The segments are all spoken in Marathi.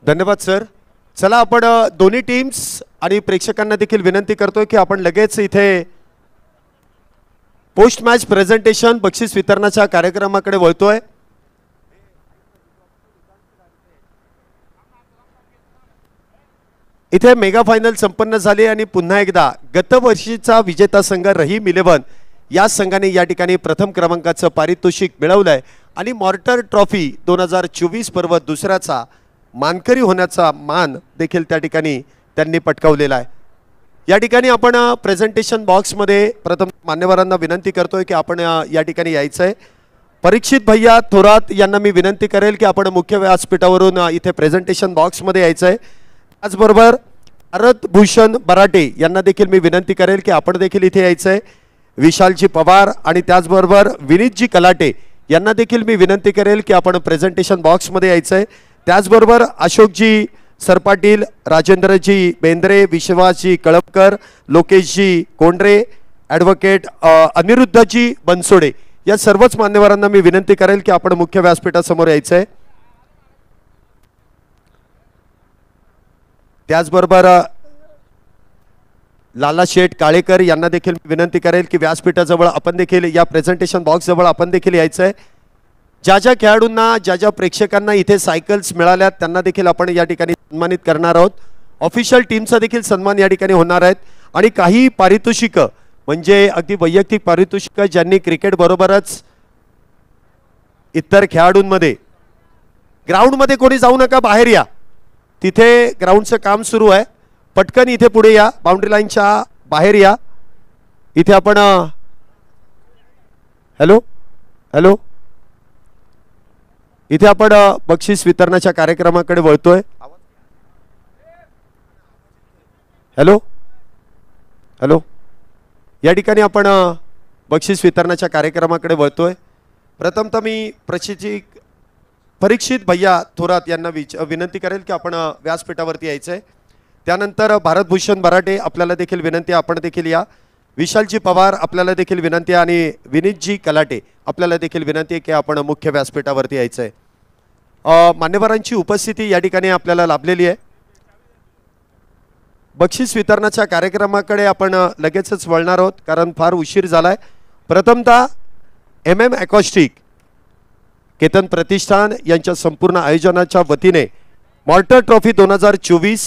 धन्यवाद सर. चला आपण दोन्ही टीम्स आणि प्रेक्षकांना देखील विनंती करतोय की आपण लगेच इथे पोस्ट मॅच प्रेझेंटेशन बक्षीस वितरणाच्या कार्यक्रमाकडे वळतोय. इथे मेगा फायनल संपन्न झाली आणि पुन्हा एकदा गतवर्षीचा विजेता संघ रहीम 11 या संघाने या ठिकाणी प्रथम क्रमांकाचं पारितोषिक मिळवलंय आणि मॉर्टर ट्रॉफी 2024 पर्व दुसऱ्याचा मानकरी होण्याचा मान देखील त्या ठिकाणी त्यांनी पटकावलेला आहे. या ठिकाणी आपण प्रेझेंटेशन बॉक्समध्ये प्रथम मान्यवरांना विनंती करतोय की आपण या ठिकाणी यायचं आहे. परीक्षित भैया थोरात यांना मी विनंती करेल की आपण मुख्य व्यासपीठावरून इथे प्रेझेंटेशन बॉक्समध्ये यायचं आहे. त्याचबरोबर भारत भूषण बराटे यांना देखील मी विनंती करेल की आपण देखील इथे यायचं आहे. विशालजी पवार आणि त्याचबरोबर विनीतजी कलाटे यांना देखील मी विनंती करेल की आपण प्रेझेंटेशन बॉक्समध्ये यायचं आहे. त्याचबरोबर अशोकजी सरपाटील, राजेंद्रजी बेंद्रे, विश्वासजी कळपकर, लोकेशजी कोंडरे, ॲडव्होकेट अनिरुद्धजी बनसोडे या सर्वच मान्यवरांना मी विनंती करेल की आपण मुख्य व्यासपीठासमोर यायचं आहे. त्याचबरोबर लाला शेठ काळेकर यांना देखील विनंती करेल की व्यासपीठाजवळ आपण देखील या प्रेझेंटेशन बॉक्स जवळ आपण देखील यायचं आहे. ज्या ज्या खेळाडूंना ज्या ज्या प्रेक्षकांना इथे सायकल्स मिळाल्यात त्यांना देखील आपण या ठिकाणी सन्मानित करणार आहोत. ऑफिशियल टीमचा देखील सन्मान या ठिकाणी होणार आहेत आणि काही पारितोषिकं म्हणजे अगदी वैयक्तिक पारितोषिकं ज्यांनी क्रिकेट बरोबरच इतर खेळाडूंमध्ये ग्राउंडमध्ये कोणी जाऊ नका, बाहेर या. तिथे ग्राउंडचं काम सुरू आहे. पटकन इथे पुढे या, बाउंड्री लाईनच्या बाहेर या. इथे आपण हॅलो हॅलो इथे आपण बक्षीस वितरणाच्या कार्यक्रमाकडे वळतोय. हॅलो हॅलो या ठिकाणी आपण बक्षीस वितरणाच्या कार्यक्रमाकडे वळतोय. प्रथमतः मी परीक्षित भैया थोरात यांना विनंती करेल की आपण व्यासपीठावरती यायचं आहे. त्यानंतर भारत भूषण बराटे आपल्याला देखील विनंती आपण देखील या. विशालजी पवार आपल्याला देखील विनंती आणि विनीतजी कलाटे आपल्याला देखील विनंती आहे की आपण मुख्य व्यासपीठावरती यायचं आहे. मान्यवरांची उपस्थिती या ठिकाणी आपल्याला लाभलेली आहे. बक्षीस वितरणाच्या कार्यक्रमाकडे आपण लगेचच वळणार आहोत कारण फार उशीर झालाय. प्रथमतः MM ॲकॉस्टिक केतन प्रतिष्ठान यांच्या संपूर्ण आयोजनाच्या वतीने मॉर्टर ट्रॉफी 2024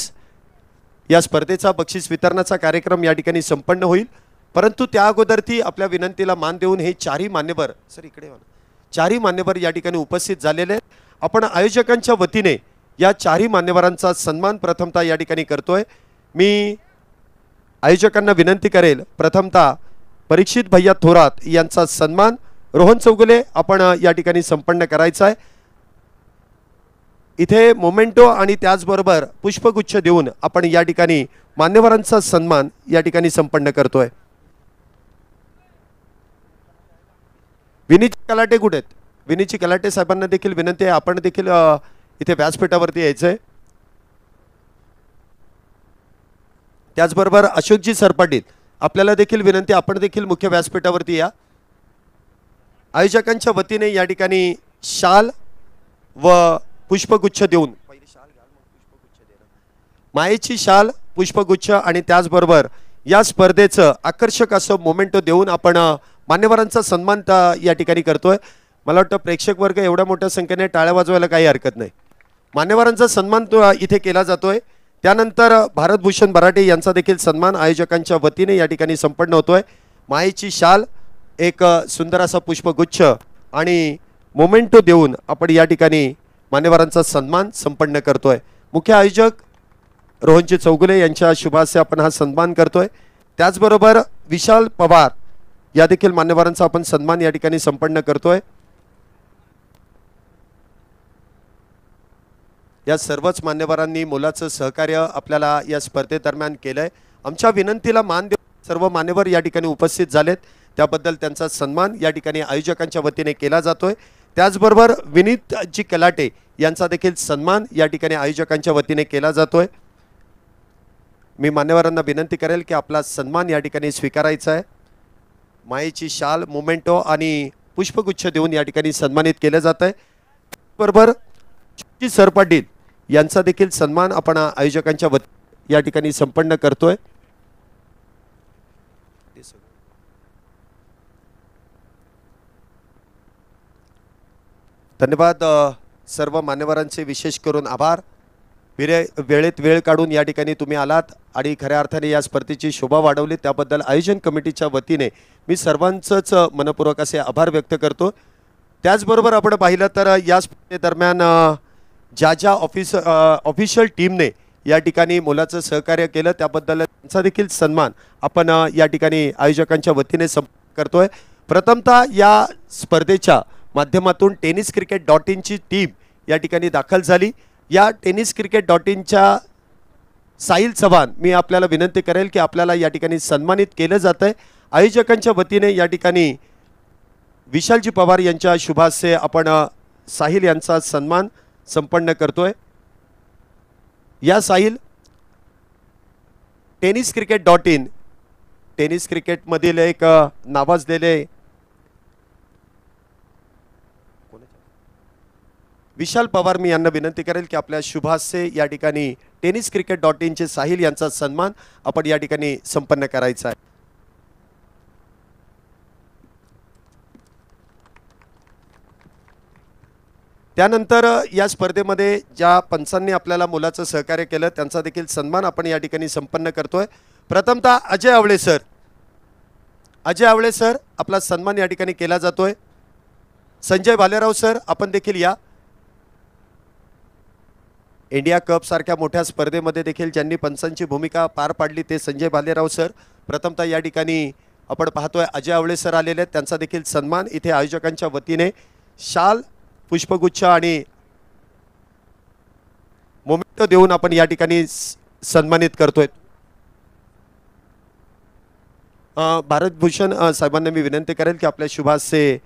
या स्पर्धेचा बक्षीस वितरणाचा कार्यक्रम या ठिकाणी संपन्न होईल. परंतु त्या अगोदर ती आपल्या विनंतीला मान देऊन हे चारही मान्यवर सर इकडे चारही मान्यवर या ठिकाणी उपस्थित झालेले आहेत. आपण आयोजकांच्या वतीने या चारही मान्यवरांचा सन्मान प्रथमतः या ठिकाणी करतोय. मी आयोजकांना विनंती करेल प्रथमतः परीक्षित भैया थोरात यांचा सन्मान रोहन चौगुले आपण या ठिकाणी संपन्न करायचा आहे. इथे मोमेंटो आणि त्याचबरोबर पुष्पगुच्छ देऊन आपण या ठिकाणी मान्यवरांचा सन्मान या ठिकाणी संपन्न करतोय. विनीतजी कलाटे कुठे आहेत? विनीतजी कलाटे साहेबांना देखील विनंती आहे आपण देखील इथे व्यासपीठावरती यायचंय. त्याचबरोबर अशोकजी सरपाटील आपल्याला देखील विनंती आपण देखील मुख्य व्यासपीठावरती या. आयोजकांच्या वतीने या ठिकाणी शाल व पुष्पगुच्छ देऊन मायेची शाल, पुष्पगुच्छ आणि त्याचबरोबर या स्पर्धेचं आकर्षक असं मोमेंटो देऊन आपण मान्यवरांचा सन्मान या ठिकाणी करतोय. मला वाटतं प्रेक्षक वर्ग एवढ्या मोठ्या संख्येने टाळ्या वाजवायला काही हरकत नाही. मान्यवरांचा सन्मान इथे केला जातोय. त्यानंतर भारत भूषण बराटे यांचा देखील सन्मान आयोजकांच्या वतीने या ठिकाणी संपन्न होतोय. मायेची शाल, एक सुंदर असा पुष्पगुच्छ आणि मोमेंटो देऊन आपण या ठिकाणी मान्यवरांचा सन्मान संपन्न करतोय. मुख्य आयोजक रोहनजी चौगुले यांच्या शुभास्ते आपण हा सन्मान करतोय. त्याचबरोबर विशाल पवार या देखील मान्यवरांचा आपण सन्मान या ठिकाणी संपन्न करतोय. या सर्वच मान्यवरांनी मोलाचं सहकार्य आपल्याला या स्पर्धेदरम्यान केलंय. आमच्या विनंतीला मान देऊन सर्व मान्यवर या ठिकाणी उपस्थित झालेत. त्याबद्दल त्यांचा सन्मान या ठिकाणी आयोजकांच्या वतीने केला जातोय. त्याचबरोबर विनीतजी कलाटे यांचा देखील सन्मान या ठिकाणी आयोजकांच्या वतीने केला जातोय. मी मान्यवरांना विनंती करेल की आपला सन्मान या ठिकाणी स्वीकारायचा आहे. मायेची शाल, मोमेंटो आणि पुष्पगुच्छ देऊन या ठिकाणी सन्मानित केलं जात आहे. बरोबर सरपाटील यांचा देखील सन्मान आपण आयोजकांच्या वतीने या ठिकाणी संपन्न करतोय। धन्यवाद सर्व मान्यवरांचे विशेष करून आभार। वेळेत वेळ काढून या ठिकाणी तुम्ही आलात आणि खऱ्या अर्थाने या स्पर्धेची शोभा वाढवली त्याबद्दल आयोजन कमिटीच्या वतीने मी सर्वांचंच मनपूर्वक असे आभार व्यक्त करतो। त्याचबरोबर आपण पाहिलं तर या स्पर्धेदरम्यान ज्या ऑफिशियल टीमने या ठिकाणी मोलाचं सहकार्य केलं त्याबद्दल त्यांचा देखील सन्मान आपण या ठिकाणी आयोजकांच्या वतीने करतोय। प्रथमतः या स्पर्धेच्या माध्यमातून tenniscricket.in ची टीम या ठिकाणी दाखल झाली। या tenniscricket.in च्या साहिल चव्हाण मी आपल्याला विनंती करेल की आपल्याला या ठिकाणी सन्मानित केलं जातंय। आयोजकांच्या वतीने या ठिकाणी विशालजी पवार यांच्या शुभास्ये आपण साहिल यांचा सन्मान संपन्न करतोय। या साहिल tenniscricket.in टेनिस क्रिकेट मधील एक नावाजलेले विशाल पवार मी यांना विनंती करेल की आपल्या शुभास्ये या ठिकाणी tenniscricket.in चे साहिल यांचा सन्मान आपण या ठिकाणी संपन्न करायचा आहे। त्यानंतर या स्पर्धेमध्ये ज्या पंचांनी आपल्याला मोलाचं सहकार्य केलं त्यांचा देखील सन्मान आपण या ठिकाणी संपन्न करतोय। प्रथमतः अजय आवळे सर आपला सन्मान या ठिकाणी केला जातोय। संजय भालेराव सर आपण देखील या। इंडिया कप सारख्या मोठ्या स्पर्धेमध्ये देखील ज्यांनी पंचांची भूमिका पार पाडली ते संजय भालेराव सर। प्रथमतः या ठिकाणी आपण पाहतोय अजय आवळे सर आलेले आहेत त्यांचा देखील सन्मान इथे आयोजकांच्या वतीने शाल पुष्पगुच्छ आणि मोमेंटो देऊन आपण या ठिकाणी सन्मानित करतोय। भारत भूषण साहेबांना मी विनंती करेल की आपल्या शुभास्ये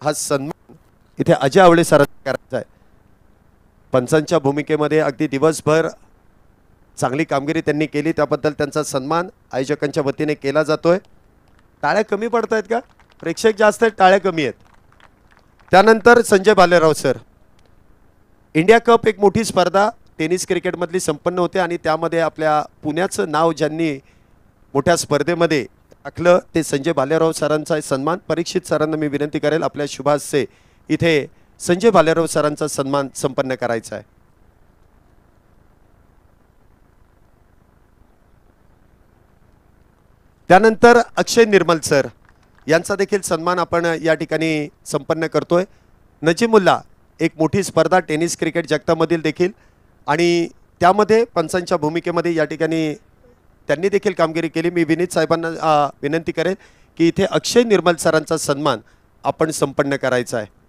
हा सन्मान इथे अजय आवळे सरांना करायचा आहे। पंचांच्या भूमिकेमध्ये अगदी दिवसभर चांगली कामगिरी त्यांनी केली त्याबद्दल त्यांचा सन्मान आयोजकांच्या वतीने केला जातोय। टाळ्या कमी पडत आहेत का? प्रेक्षक जास्त आहेत टाळ्या कमी आहेत। त्यानंतर Sanjay Bhalerao sir India cup एक मोठी स्पर्धा टेनिस क्रिकेट मधली संपन्न होते आणि त्यामध्ये आपल्या पुण्याचं नाव ज्यांनी मोठ्या स्पर्धेमध्ये टाकलं ते संजय भालेराव सरांचा सन्मान परीक्षित सरांना मी विनंती करेल आपल्या शुभास्ये इथे संजय भालेराव सरांचा सन्मान संपन्न करायचा आहे। त्यानंतर अक्षय निर्मल सर यांचा देखील सन्मान आपण या ठिकाणी संपन्न करतोय। नजीमुल्ला एक मोठी स्पर्धा टेनिस क्रिकेट जगतामधील देखील आणि त्यामध्ये पंचांच्या भूमिकेमध्ये या ठिकाणी त्यांनी देखील कामगिरी केली। मी विनीत साहेबांना विनंती करेन की इथे अक्षय निर्मल सरांचा सन्मान आपण संपन्न करायचा आहे।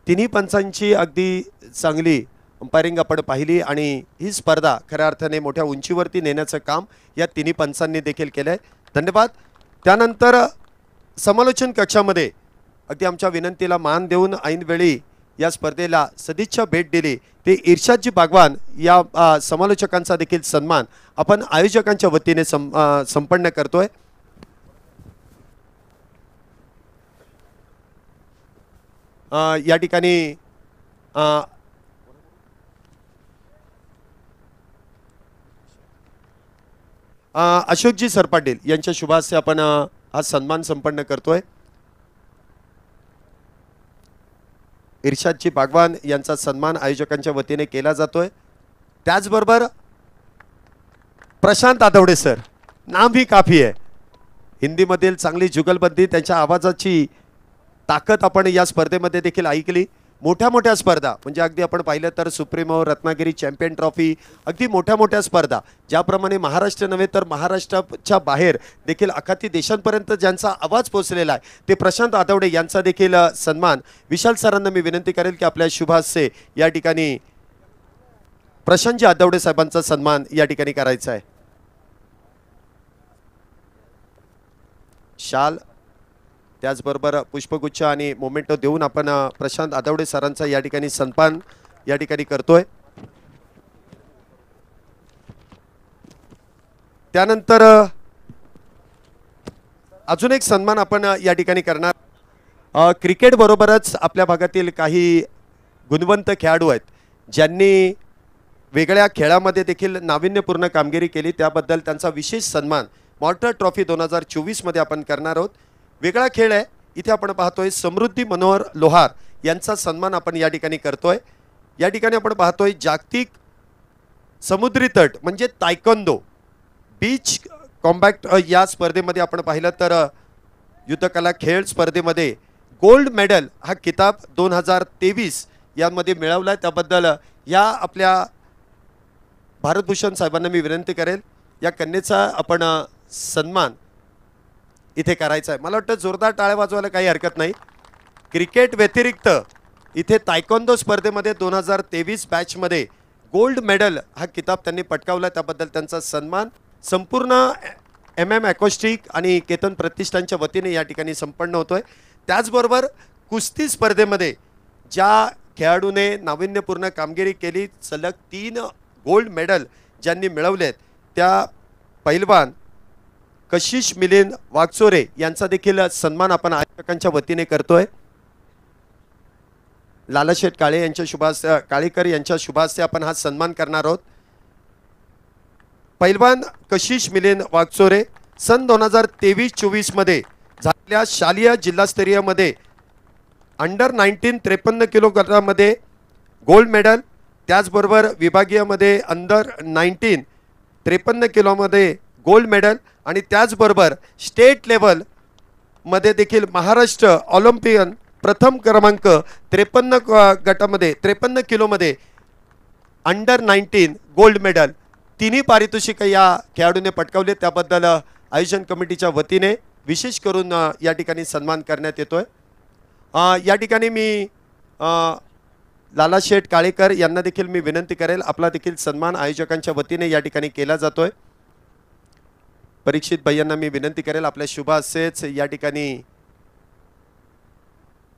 तिन्ही पंचांची अगदी चांगली अंपायरिंग आपण पाहिली आणि ही स्पर्धा खऱ्या अर्थाने मोठ्या उंचीवरती नेण्याचं काम या तिन्ही पंचांनी देखील केलंय। धन्यवाद। त्यानंतर समालोचन कक्षामध्ये अगदी आमच्या विनंतीला मान देऊन ऐनवेळी या स्पर्धेला सदिच्छा भेट दिली ते इर्शादजी बागवान या समालोचकांचा देखील सन्मान आपण आयोजकांच्या वतीने संपन्न करतोय। या ठिकाणी अशोकजी सरपाटील यांच्या शुभास्ये आपण हा सन्मान संपन्न करतोय। इर्शादजी बागवान यांचा सन्मान आयोजकांच्या वतीने केला जातोय। त्याचबरोबर प्रशांत आदवडे सर नाम ही काफी आहे। हिंदीमधील चांगली जुगलबंदी त्यांच्या आवाजाची ताकद आपण या स्पर्धेमध्ये देखील ऐकली। मोठ्या स्पर्धा म्हणजे अगदी आपण पाहिलं तर सुप्रीमो रत्नागिरी चॅम्पियन ट्रॉफी अगदी मोठ्या स्पर्धा ज्याप्रमाणे महाराष्ट्र नव्हे तर महाराष्ट्राच्या बाहेर देखील अखाती देशांपर्यंत ज्यांचा आवाज पोहोचलेला आहे ते प्रशांत आदवडे यांचा देखील सन्मान विशाल सरांना मी विनंती करेल की आपल्या शुभास्ये या ठिकाणी प्रशांतजी आदवडे साहेबांचा सन्मान या ठिकाणी करायचा आहे। शाल त्याचबरोबर पुष्पगुच्छ आणि मोमेंटो देऊन आपण प्रशांत आदवडे सरांचा या ठिकाणी सन्मान या ठिकाणी करतोय। त्यानंतर अजून एक सन्मान आपण या ठिकाणी करणार। क्रिकेट बरोबरच आपल्या भागातील काही गुणवंत खेळाडू आहेत ज्यांनी वेगळ्या खेळामध्ये देखील नाविन्यपूर्ण कामगिरी केली त्याबद्दल त्यांचा विशेष सन्मान मॉर्टर ट्रॉफी 2024 मध्ये आपण करणार आहोत। वेगळा खेळ आहे, इथे आपण पाहतोय समृद्धी मनोहर लोहार यांचा सन्मान आपण या ठिकाणी करतोय। या ठिकाणी आपण पाहतोय जागतिक समुद्री तट म्हणजे तायकोंदो बीच कॉम्बॅक्ट या स्पर्धेमध्ये आपण पाहिलं तर युद्धकला खेळ स्पर्धेमध्ये गोल्ड मेडल हा किताब 2023 यामध्ये मिळवलाय। त्याबद्दल या आपल्या भारतभूषण साहेबांना मी विनंती करेल या कन्येचा आपण सन्मान इथे करायचा आहे। मला वाटतं जोरदार टाळ्या वाजवायला काही हरकत नाही। क्रिकेट व्यतिरिक्त इथे तायकोंदो स्पर्धेमध्ये 2023 बॅचमध्ये गोल्ड मेडल हा किताब त्यांनी पटकावला, त्याबद्दल त्यांचा सन्मान संपूर्ण MM ॲकोस्टिक आणि केतन प्रतिष्ठानच्या वतीने या ठिकाणी संपन्न होतोय। त्याचबरोबर कुस्ती स्पर्धेमध्ये ज्या खेळाडूने नाविन्यपूर्ण कामगिरी केली, सलग 3 गोल्ड मेडल ज्यांनी मिळवलेत त्या पैलवान कशिश मिलिंद वागचोरे यांचा देखील सन्मान आपण आयोजकांच्या वतीने करतोय। लालाशेठ काळे यांच्या शुभास्ते काळेकर यांच्या शुभास्ते आपण हा सन्मान करणार आहोत। पैलवान कशिश मिलिंद वागचोरे सन 2023-24 मध्ये झालेल्या शालेय जिल्हास्तरीय मध्ये अंडर 19 53 किलोग्राममध्ये गोल्ड मेडल, त्याचबरोबर विभागीय मध्ये अंडर 19 53 किलोमध्ये गोल्ड मेडल आणि त्याचबरोबर स्टेट लेवल मध्ये देखील महाराष्ट्र ऑलिम्पियन प्रथम क्रमांक 53 गटामध्ये 53 किलोमध्ये अंडर 19 गोल्ड मेडल तिन्ही पारितोषिक या खेळाडूने पटकावले, त्याबद्दल आयोजन कमिटीच्या वतीने विशेष करून या ठिकाणी सन्मान करण्यात येतोय। या ठिकाणी मी लालाशेठ काळेकर यांना देखील मी विनंती करेल आपला देखील सन्मान आयोजकांच्या वतीने या ठिकाणी केला जातोय। परीक्षित भैयांना मी विनंती करेल आपल्या शुभ हस्तेच या ठिकाणी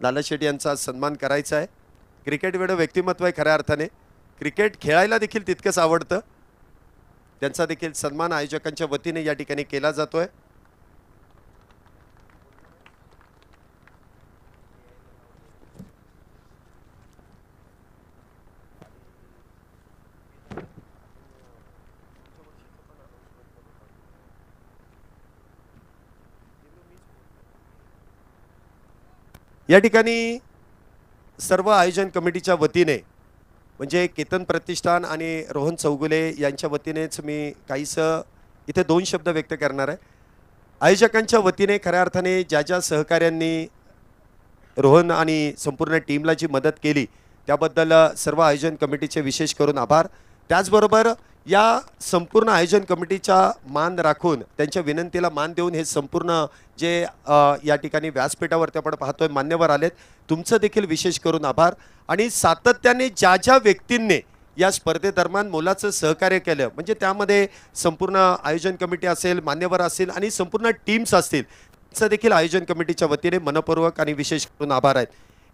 लालाशेठ यांचा सन्मान करायचा आहे। क्रिकेट वेळ व्यक्तिमत्व आहे, खऱ्या अर्थाने क्रिकेट खेळायला देखील तितकंच आवडतं, त्यांचा देखील सन्मान आयोजकांच्या वतीने या ठिकाणी केला जातोय। या ठिकाणी सर्व आयोजन कमिटीच्या वतीने म्हणजे केतन प्रतिष्ठान आणि रोहन चौगुले यांच्या वतीनेच मी काहीसं इथे 2 शब्द व्यक्त करणार आहे। आयोजकांच्या वतीने खऱ्या अर्थाने ज्या ज्या सहकार्यांनी रोहन आणि संपूर्ण टीमला जी मदत केली त्याबद्दल सर्व आयोजन कमिटीचे विशेष करून आभार। त्याचबरोबर या संपूर्ण आयोजन कमिटीचा मान राखून त्यांच्या विनंतीला मान देऊन हे संपूर्ण जे या ठिकाणी व्यासपीठावरती आपण पाहतोय मान्यवर आलेत, तुमचं देखील विशेष करून आभार। आणि सातत्याने ज्या ज्या व्यक्तींनी या स्पर्धेदरम्यान मोलाचं सहकार्य केलं म्हणजे त्यामध्ये संपूर्ण आयोजन कमिटी असेल, मान्यवर असेल आणि संपूर्ण टीम्स असतील, त्यांचं देखील आयोजन कमिटीच्या वतीने मनपूर्वक आणि विशेष करून आभार आहेत।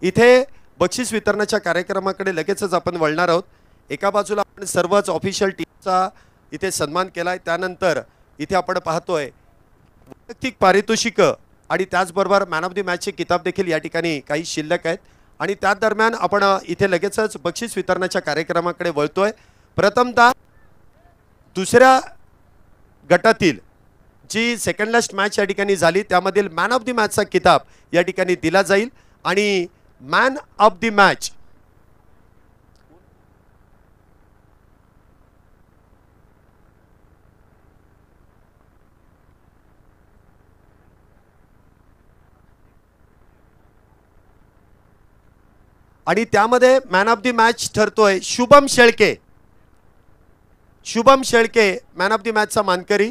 इथे बक्षीस वितरणाच्या कार्यक्रमाकडे लगेचच आपण वळणार आहोत। एका बाजूला आपण सर्वच ऑफिशियल टीमचा इथे सन्मान केलाय, त्यानंतर इथे आपण पाहतोय वैयक्तिक पारितोषिक आणि त्याचबरोबर मॅन ऑफ द मॅचचे किताब देखील या ठिकाणी काही शिल्लक आहेत आणि त्या दरम्यान आपण इथे लगेचच बक्षीस वितरणाच्या कार्यक्रमाकडे वळतोय। प्रथमतः दुसऱ्या गटातील जी सेकंड लास्ट मॅच या ठिकाणी झाली त्यामधील मॅन ऑफ द मॅचचा किताब या ठिकाणी दिला जाईल आणि मॅन ऑफ द मॅच आणि त्यामध्ये मॅन ऑफ द मॅच ठरतोय Shubham Shelke. Shubham Shelke man of the मॅचचा मानकरी।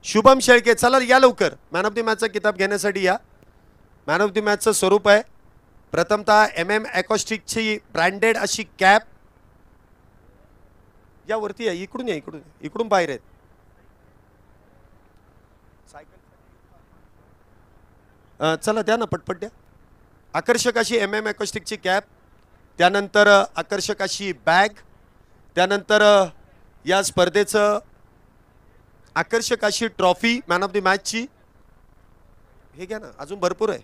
शुभम शेळके चला या लवकर मॅन ऑफ द मॅचचा किताब घेण्यासाठी या। मॅन ऑफ द मॅचचं स्वरूप आहे प्रथमतः MM ॲकोस्टिकची ब्रँडेड अशी कॅप, या वरती या, इकडून या, इकडून बाहेर आहेत। चला द्या ना पटपट द्या। आकर्षक अशी MM ॲकोस्टिकची कॅप, त्यानंतर आकर्षक अशी बॅग, त्यानंतर या स्पर्धेचं आकर्षक अशी ट्रॉफी मॅन ऑफ द मॅचची, हे घ्या ना, अजून भरपूर आहे।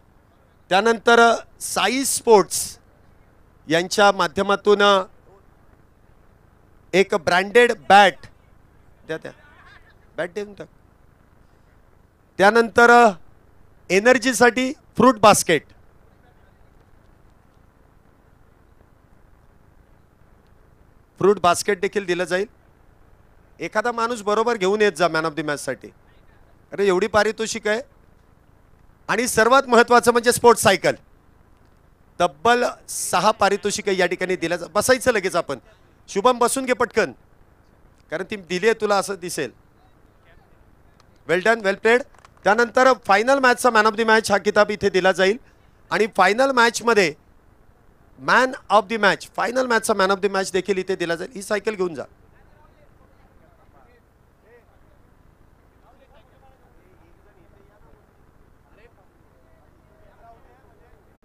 त्यानंतर साई स्पोर्ट्स यांच्या माध्यमातून एक ब्रँडेड बॅट द्या, त्या बॅट देऊन टाक. त्यानंतर एनर्जीसाठी फ्रूट बास्केट. फ्रूट बास्केट देखील दिलं जाईल. एखादा माणूस बरोबर घेऊन येत जा मॅन ऑफ द मॅच साठी. अरे एवढी पारितोषिक आहे. आणि सर्वात महत्त्वाचं म्हणजे स्पोर्ट्स सायकल. तब्बल 6 पारितोषिक या ठिकाणी दिल्या जा. बसायचं लगेच आपण. शुभम बसून घे पटकन, कारण ती दिली आहे तुला असं दिसेल. Well done, well played. त्यानंतर फायनल मॅचचा मॅन ऑफ द मॅच हा किताब इथे दिला जाईल. आणि फायनल मॅचमध्ये man of the match, final मॅचचा मॅन ऑफ द मॅच देखील इथे दिला जाईल. ही सायकल घेऊन जा.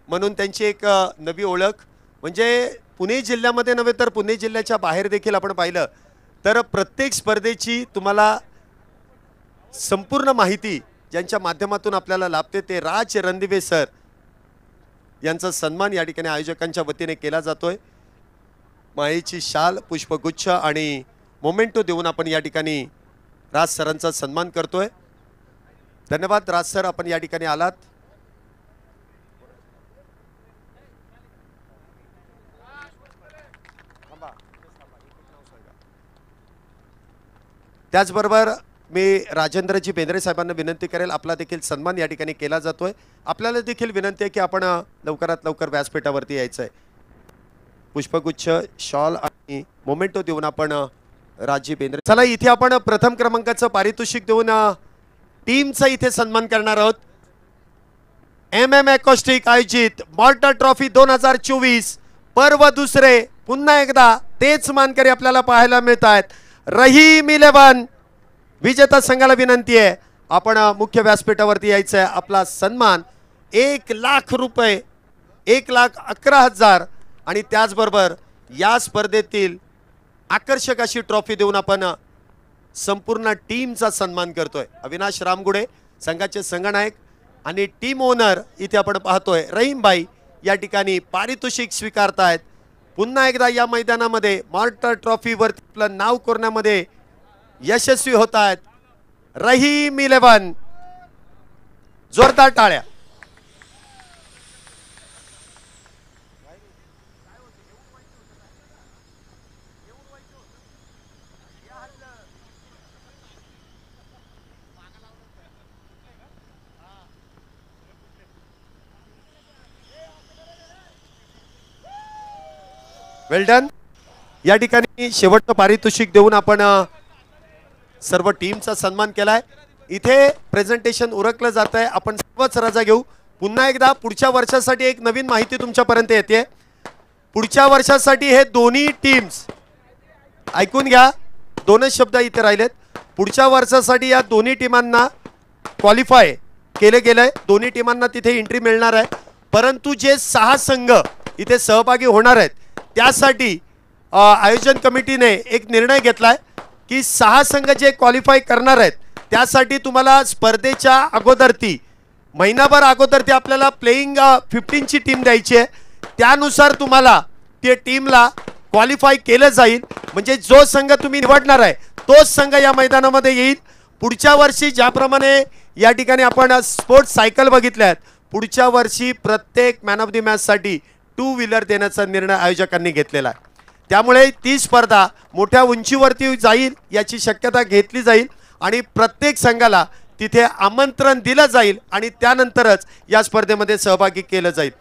म्हणून त्यांची एक नवी ओळख. म्हणजे पुणे जिल्ह्यामध्ये नव्हे तर पुणे जिल्ह्याच्या बाहेर देखील आपण पाहिलं तर प्रत्येक स्पर्धेची तुम्हाला संपूर्ण माहिती ज्यांच्या माध्यमातून आपल्याला लाभते ते राज रणदिवे सर यांचा सन्मान या ठिकाणी आयोजकांच्या वतीने केला जातोय. मायेची शाल, पुष्पगुच्छ आणि मोमेंटो देऊन आपण या ठिकाणी राज सरांचा सन्मान करतोय. धन्यवाद राज सर, आपण या ठिकाणी आलात. त्याचबरोबर मी राजेंद्रजी बेंद्रे साहेबांना विनंती करेल, आपला देखील सन्मान या ठिकाणी केला जातोय. आपल्याला देखील विनंती आहे की आपण लवकरात लवकर व्यासपीठावरती यायचं आहे. पुष्पगुच्छ, शॉल आणि मोमेंटो देऊन आपण राजी बेंद्रे. चला इथे आपण प्रथम क्रमांकाचं पारितोषिक देऊन टीमचा इथे सन्मान करणार आहोत. MM ॲकॉस्टिक आयोजित मॉर्टर ट्रॉफी 2024 पर्व दुसरे. पुन्हा एकदा तेच मानकरी आपल्याला पाहायला मिळत आहेत. रहीम 11 विजेता संघाला विनंती आहे आपण मुख्य व्यासपीठावरती यायचं आहे. आपला सन्मान 1 लाख रुपये, 1,11,000 आणि त्याचबरोबर या स्पर्धेतील आकर्षक अशी ट्रॉफी देऊन आपण संपूर्ण टीमचा सन्मान करतोय. अविनाश रामगुडे संघाचे संघनायक आणि टीम ओनर इथे आपण पाहतोय रहीम भाई या ठिकाणी पारितोषिक स्वीकारतायत. पुन्हा एकदा या मैदानामध्ये मॉर्टर ट्रॉफीवरती आपलं नाव कोरण्यामध्ये यशस्वी होत आहेत रहीम 11. जोरदार टाळ्या. वेल डन. या ठिकाणी शेवटचं पारितोषिक देऊन आपण सर्व टीमचा सन्मान केलाय. इथे प्रेझेंटेशन उरकलं जात आहे. आपण सर्वच रजा घेऊ. पुन्हा एकदा पुढच्या वर्षासाठी एक नवीन माहिती तुमच्यापर्यंत येते. पुढच्या वर्षासाठी हे दोन्ही टीम्स ऐकून घ्या. 2च शब्द इथे राहिलेत. पुढच्या वर्षासाठी या दोन्ही टीमांना क्वालिफाय केले गेलंय. दोन्ही टीमांना तिथे एंट्री मिळणार आहे. परंतु जे 6 संघ इथे सहभागी होणार आहेत त्यासाठी आयोजन कमिटीने एक निर्णय घेतलाय की 6 संघ जे क्वालिफाय करणार आहेत त्यासाठी तुम्हाला स्पर्धेच्या अगोदर महिनाभर अगोदर आपल्याला प्लेइंग 15 ची टीम द्यायची आहे. त्यानुसार तुम्हाला त्या टीमला क्वालिफाय केलं जाईल. म्हणजे जो संघ तुम्ही निवडणार आहे तोच संघ या मैदानामध्ये येईल. पुढच्या वर्षी ज्याप्रमाणे या ठिकाणी आपण स्पोर्ट्स सायकल बघितल्यात, पुढच्या वर्षी प्रत्येक मॅन ऑफ द मॅच साठी 2 व्हीलर देण्याचा निर्णय आयोजकांनी घेतलेला आहे. त्यामुळे ती स्पर्धा मोठ्या उंचीवरती जाईल याची शक्यता घेतली जाईल आणि प्रत्येक संघाला तिथे आमंत्रण दिलं जाईल आणि त्यानंतरच या स्पर्धेमध्ये सहभागी केलं जाईल.